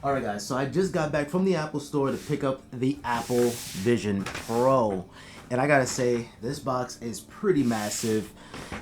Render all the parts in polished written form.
Alright guys, so I just got back from the Apple store to pick up the Apple Vision Pro. And I gotta say, this box is pretty massive.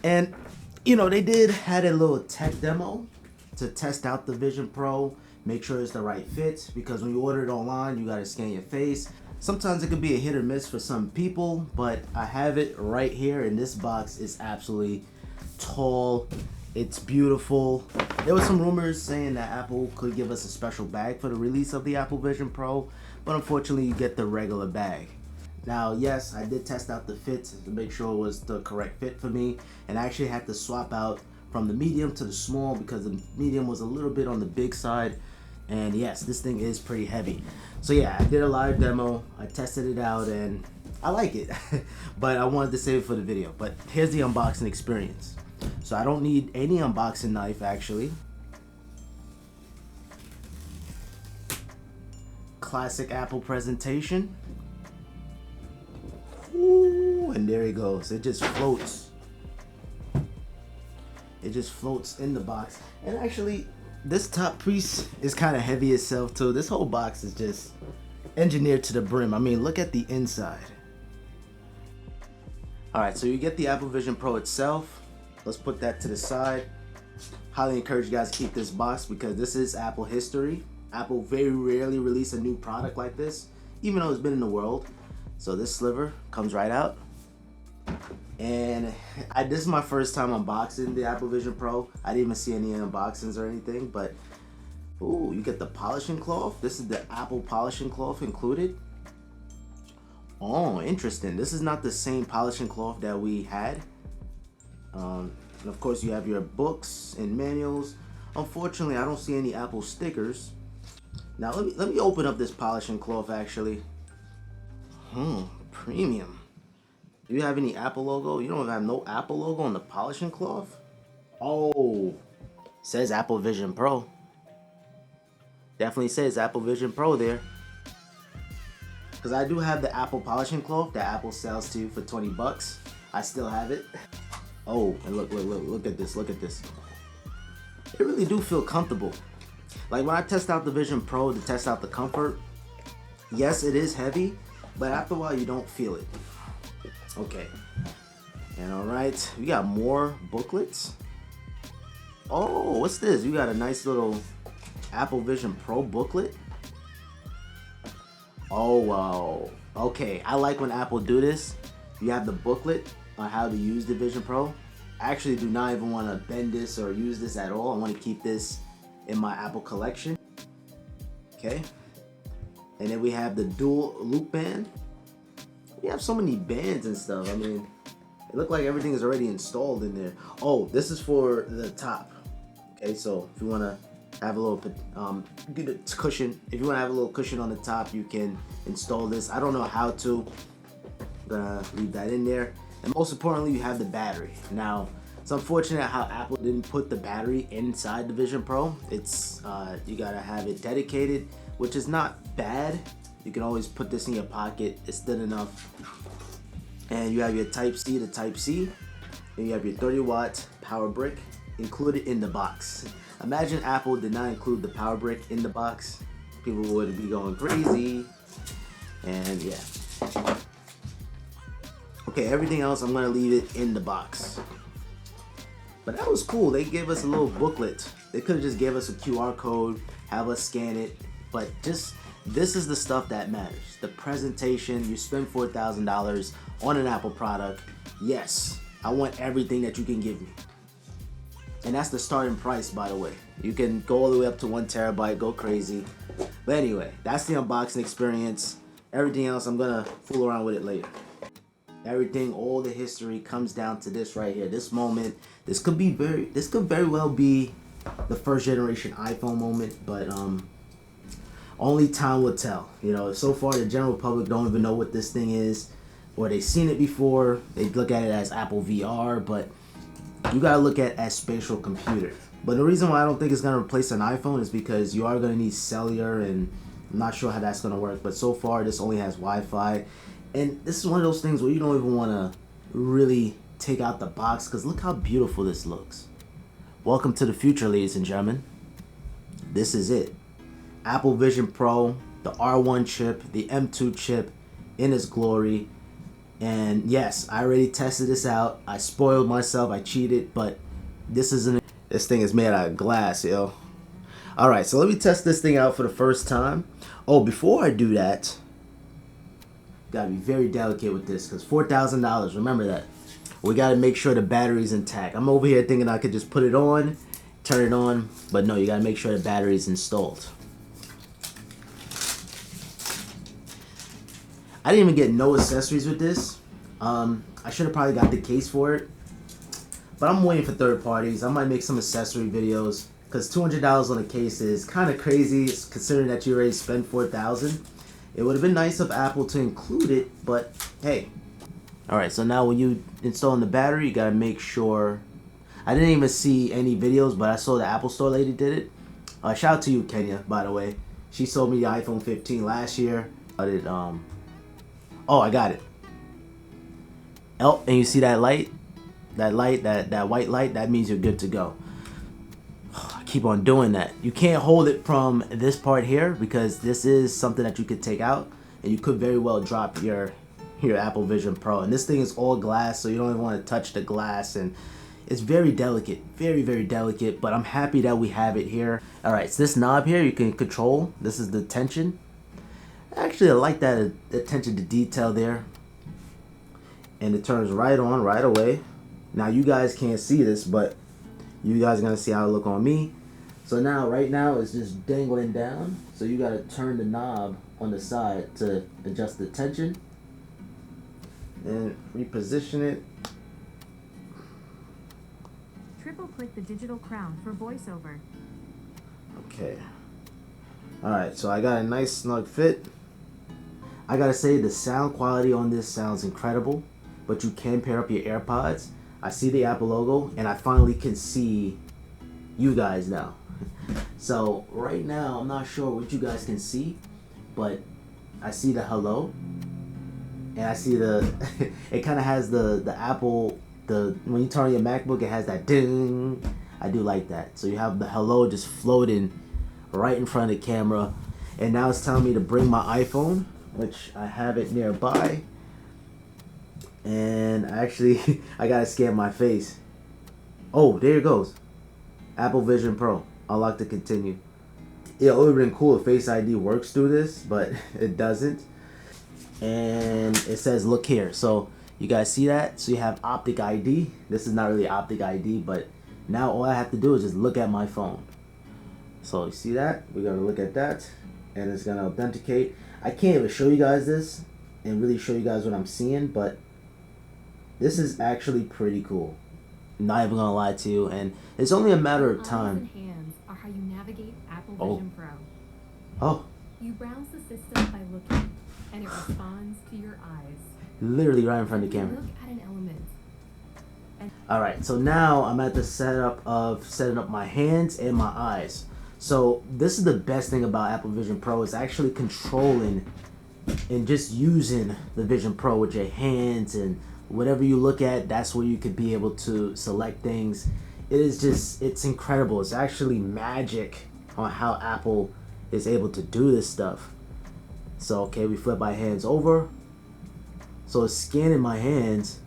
And, you know, they had a little tech demo to test out the Vision Pro, make sure it's the right fit, because when you order it online, you gotta scan your face. Sometimes it could be a hit or miss for some people, but I have it right here, and this box is absolutely tall. It's beautiful. There were some rumors saying that Apple could give us a special bag for the release of the Apple Vision Pro, but unfortunately you get the regular bag. Now, yes, I did test out the fit to make sure it was the correct fit for me, and I actually had to swap out from the medium to the small because the medium was a little bit on the big side. And yes, this thing is pretty heavy. So yeah, I did a live demo, I tested it out, and I like it. But I wanted to save it for the video. But here's the unboxing experience. So I don't need any unboxing knife actually. Classic Apple presentation. Ooh, and there it goes. It just floats. It just floats in the box. And actually, this top piece is kind of heavy itself too. This whole box is just engineered to the brim. I mean, look at the inside. Alright, so you get the Apple Vision Pro itself. Let's put that to the side. Highly encourage you guys to keep this box because this is Apple history. Apple very rarely release a new product like this, even though it's been in the world. So this sliver comes right out. And this is my first time unboxing the Apple Vision Pro. I didn't even see any unboxings or anything, but ooh, you get the polishing cloth. This is the Apple polishing cloth included. Oh, interesting. This is not the same polishing cloth that we had. And of course you have your books and manuals. Unfortunately, I don't see any Apple stickers. Now let me open up this polishing cloth actually. Premium. Do you have any Apple logo? You don't have no Apple logo on the polishing cloth? Oh, says Apple Vision Pro. Definitely says Apple Vision Pro there. Because I do have the Apple polishing cloth that Apple sells to you for 20 bucks. I still have it. Oh, and look at this, look at this. It really do feel comfortable. Like when I test out the Vision Pro to test out the comfort, yes, it is heavy, but after a while you don't feel it. Okay. And alright, we got more booklets. Oh, what's this? You got a nice little Apple Vision Pro booklet. Oh, wow. Okay, I like when Apple do this. You have the booklet on how to use the Vision Pro. I actually do not even want to bend this or use this at all. I want to keep this in my Apple collection. Okay. And then we have the dual loop band. We have so many bands and stuff. I mean, it looked like everything is already installed in there. Oh, this is for the top. Okay, so if you want to have a little cushion, if you want to have a little cushion on the top, you can install this. I don't know how to. I'm gonna leave that in there. And most importantly, you have the battery. Now, it's unfortunate how Apple didn't put the battery inside the Vision Pro. It's you gotta have it dedicated, which is not bad. You can always put this in your pocket. It's thin enough. And you have your Type-C to Type-C. And you have your 30-watt power brick included in the box. Imagine Apple did not include the power brick in the box. People would be going crazy. And yeah. Okay, everything else I'm gonna leave it in the box. But that was cool. They gave us a little booklet. They could have just gave us a QR code, have us scan it, but just this is the stuff that matters. The presentation. You spend $4,000 on an Apple product. Yes, I want everything that you can give me. And that's the starting price, by the way. You can go all the way up to 1 terabyte, go crazy. But anyway, that's the unboxing experience. Everything else, I'm gonna fool around with it later. Everything, all the history comes down to this right here. This moment, this could very well be the first generation iPhone moment, but only time will tell. You know, so far the general public don't even know what this thing is, or they've seen it before. They look at it as Apple VR, but you gotta look at it as spatial computer. But the reason why I don't think it's gonna replace an iPhone is because you are gonna need cellular, and I'm not sure how that's gonna work. But so far, this only has Wi-Fi. And this is one of those things where you don't even want to really take out the box, because look how beautiful this looks. Welcome to the future, ladies and gentlemen. This is it. Apple Vision Pro, the R1 chip, the M2 chip in its glory. And yes, I already tested this out. I spoiled myself, I cheated, but this thing is made out of glass, yo. Alright, so let me test this thing out for the first time. Oh, before I do that, gotta be very delicate with this, because $4,000, remember that. We gotta make sure the battery's intact. I'm over here thinking I could just put it on, turn it on, but no, you gotta make sure the battery's installed. I didn't even get no accessories with this. I should have probably got the case for it, but I'm waiting for third parties. I might make some accessory videos, because $200 on a case is kind of crazy considering that you already spent $4,000. It would have been nice of Apple to include it, but hey. Alright, so now when you install the battery, you gotta make sure. I didn't even see any videos, but I saw the Apple Store lady did it. Shout out to you, Kenya, by the way. She sold me the iPhone 15 last year. Oh, I got it. Oh, and you see that light? That light, that white light, that means you're good to go. I keep on doing that. You can't hold it from this part here because this is something that you could take out, and you could very well drop your Apple Vision Pro. And this thing is all glass, so you don't even want to touch the glass, and it's very delicate, very, very delicate, but I'm happy that we have it here. Alright, so this knob here you can control. This is the tension. Actually, I like that attention to detail there. And it turns right on right away. Now you guys can't see this, but you guys are gonna see how it look on me. So now, right now, it's just dangling down. So you gotta turn the knob on the side to adjust the tension. And reposition it. Triple click the digital crown for voiceover. Okay. Alright, so I got a nice snug fit. I gotta say the sound quality on this sounds incredible, but you can pair up your AirPods. I see the Apple logo and I finally can see you guys now. So right now I'm not sure what you guys can see, but I see the hello and I see the it kind of has the Apple, when you turn on your MacBook it has that ding. I do like that. So you have the hello just floating right in front of the camera, and now it's telling me to bring my iPhone, which I have it nearby, and actually I gotta scan my face. Oh, there it goes. Apple Vision Pro. Unlock to continue. Yeah, it would have been cool if Face ID works through this, but it doesn't. And it says look here. So you guys see that? So you have optic ID. This is not really optic ID, but now all I have to do is just look at my phone. So you see that? We're gonna look at that, and it's gonna authenticate. I can't even show you guys this and really show you guys what I'm seeing, but this is actually pretty cool. Not even gonna lie to you, and it's only a matter of time. Eyes and hands are how you navigate Apple Vision Pro. Oh. You browse the system by looking, and it responds to your eyes. Literally right in front of the camera. Look at an element. Alright, so now I'm at the setup of setting up my hands and my eyes. So this is the best thing about Apple Vision Pro, is actually controlling and just using the Vision Pro with your hands, and whatever you look at, that's where you could be able to select things. It is just, it's incredible. It's actually magic on how Apple is able to do this stuff. So okay, we flip my hands over. So it's scanning my hands.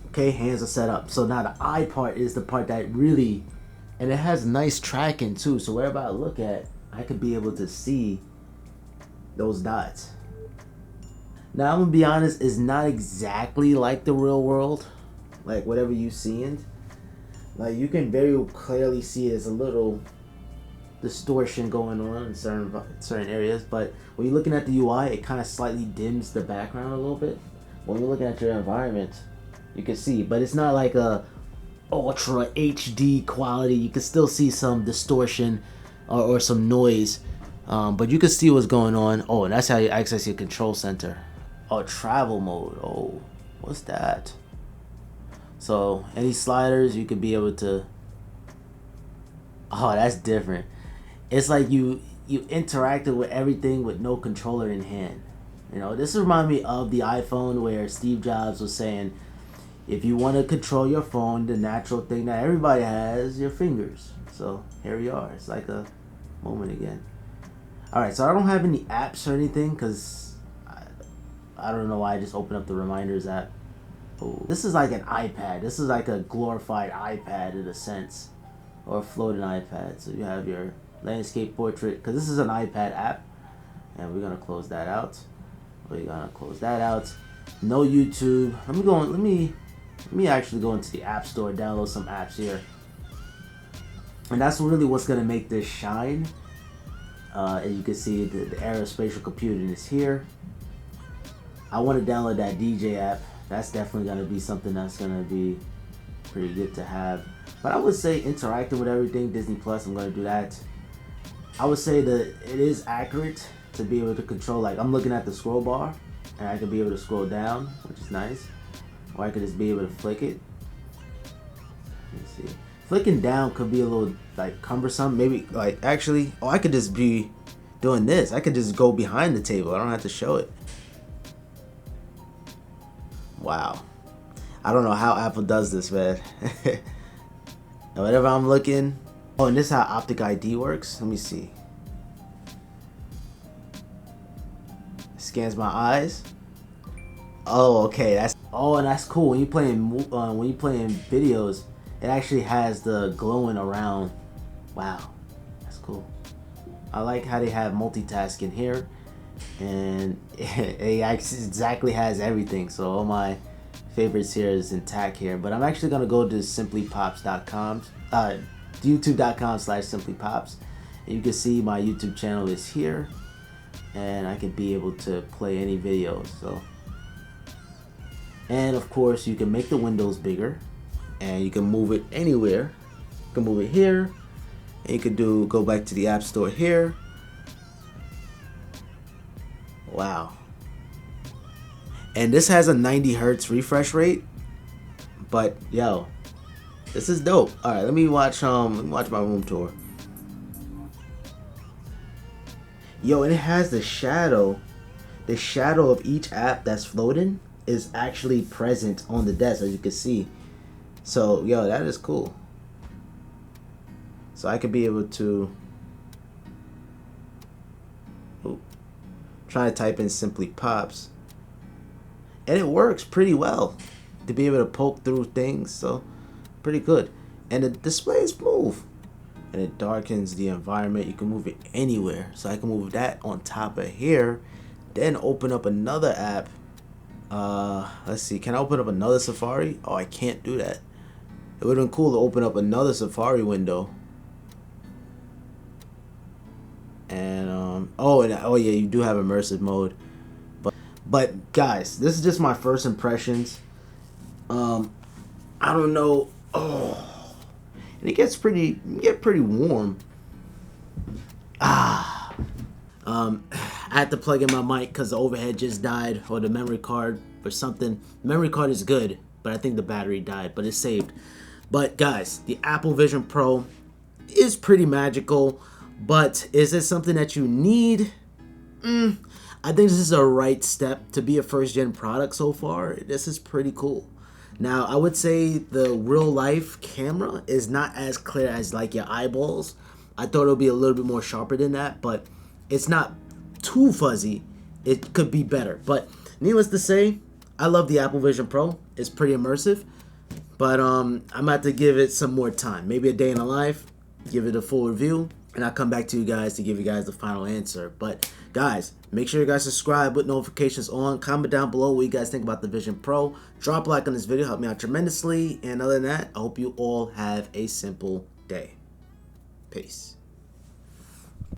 Okay, hands are set up. So now the eye part is the part that really, and it has nice tracking too. So wherever I look at, I could be able to see those dots. Now I'm gonna be honest, it's not exactly like the real world, like whatever you seeing. Like you can very clearly see there's a little distortion going on in certain areas, but when you're looking at the UI, it kind of slightly dims the background a little bit. When you're looking at your environment, you can see, but it's not like a ultra HD quality. You can still see some distortion or some noise, but you can see what's going on. Oh, and that's how you access your control center. Oh, travel mode. Oh, what's that? So any sliders you could be able to. Oh, that's different. It's like you interacted with everything with no controller in hand. You know, this reminds me of the iPhone, where Steve Jobs was saying, if you want to control your phone, the natural thing that everybody has, your fingers. So here we are. It's like a moment again. Alright, so I don't have any apps or anything because I don't know why I just opened up the reminders app. Oh, this is like an iPad. This is like a glorified iPad in a sense, or a floating iPad. So you have your landscape portrait, because this is an iPad app, and we're gonna close that out. We're gonna close that out. No YouTube. Let me actually go into the App Store, download some apps here, and that's really what's gonna make this shine. As you can see, the aerospatial computing is here. I want to download that DJ app. That's definitely going to be something that's going to be pretty good to have. But I would say interacting with everything, Disney Plus, I'm going to do that. I would say that it is accurate to be able to control, like I'm looking at the scroll bar and I can be able to scroll down, which is nice. Or I could just be able to flick it. Let's see. Flicking down could be a little like cumbersome. Maybe like actually, oh, I could just be doing this. I could just go behind the table. I don't have to show it. Wow. I don't know how Apple does this, man. And whenever I'm looking, oh, and this is how Optic ID works. Let me see. Scans my eyes. Oh, okay. And that's cool. When you playing videos, it actually has the glowing around. Wow, that's cool. I like how they have multitasking here, and it actually exactly has everything. So all my favorites here is intact here. But I'm actually gonna go to simplypops.com, youtube.com/simplypops, and you can see my YouTube channel is here, and I can be able to play any videos. So, and of course you can make the windows bigger, and you can move it anywhere. You can move it here, and you can go back to the App Store here. Wow. And this has a 90 hertz refresh rate, but yo, this is dope. All right, let me watch my room tour. Yo, and it has the shadow of each app that's floating is actually present on the desk, as you can see. So yo, that is cool. So I could be able to try to type in Simplypops, and it works pretty well to be able to poke through things. So pretty good. And the display is smooth, and it darkens the environment. You can move it anywhere. So I can move that on top of here, then open up another app. Let's see, can I open up another Safari? Oh, I can't do that. It would have been cool to open up another Safari window. And oh yeah, you do have immersive mode. But guys, this is just my first impressions. I don't know. Oh, and it gets pretty warm. I had to plug in my mic because the overhead just died, or the memory card or something. The memory card is good, but I think the battery died, but it's saved. But guys, the Apple Vision Pro is pretty magical, but is it something that you need? I think this is a right step to be a first-gen product so far. This is pretty cool. Now, I would say the real-life camera is not as clear as like your eyeballs. I thought it would be a little bit more sharper than that, but it's not too fuzzy. It could be better. But needless to say, I love the Apple Vision Pro. It's pretty immersive. But I'm about to give it some more time. Maybe a day in the life. Give it a full review. And I'll come back to you guys to give you guys the final answer. But guys, make sure you guys subscribe with notifications on. Comment down below what you guys think about the Vision Pro. Drop a like on this video. Help me out tremendously. And other than that, I hope you all have a simple day. Peace.